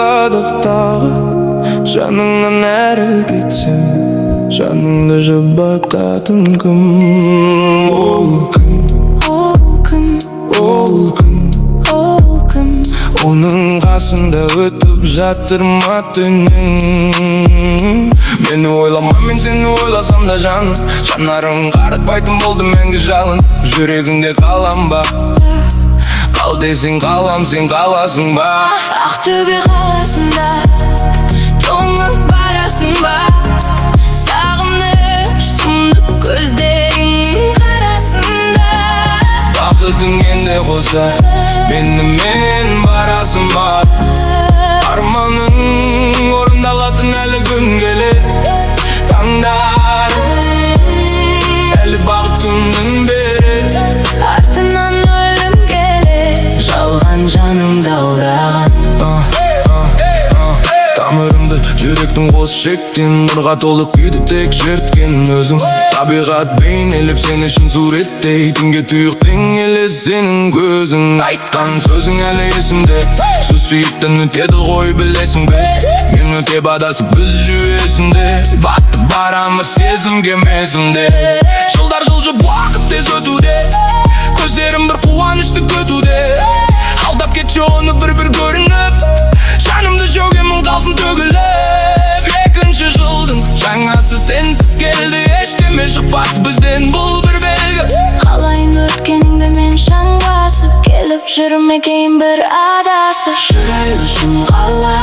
ойладық тағы. Жаныңнан әрі кетсем, жаныңды жұбататын кім? Ол кім? Ол кім? Ол кім? Ол кім? Оның қасында өтіп жатыр ма түнің? Мені ойлама, мен сені ойласам да жаным, жанарың қаратпайтын болды мәңгі жалын. Жүрегіңде қалам ба? Қал десең қалам, сен қаласың ба? Ақтөбе қаласында тоңып барасың ба? Сағыныш сұмдық көздеріңнің қарасында. Бақытың енді қоса менімен барасың ба? Арманың орындалатын әлі күн келер. Таңдар әлі бақыт күнін берер. Артынан өлім келер, жалған жанымды алдаған. Тамырымды жүректің қос шектен, нұрға толы күйді тек шерткен өзің. Табиғат бейнелеп сен үшін суреттей, түнге тұйық теңелес сенің көзің. Айтқан сөзің әлі есімде, сөз сүйіктен өтеді ғой білесің бе? Мен өте бадасып біз жүйесінде, батып барамыз сезім кемесінде. Жылдар жылжып уақыт тез өтуде, көздерім бір қуанышты күтуде. Алдап кетші оны бір-бір көрініп, жанымды жөгемін қалсын төгіліп. Екінші жылдың жаңасы сенсіз келді, ештеме шықпас бізден, бұл бір белгі. Қалайын өткеніңді мен шаң басып, келіп жүрмекейін бір адасып. Жүрайлы шын қалай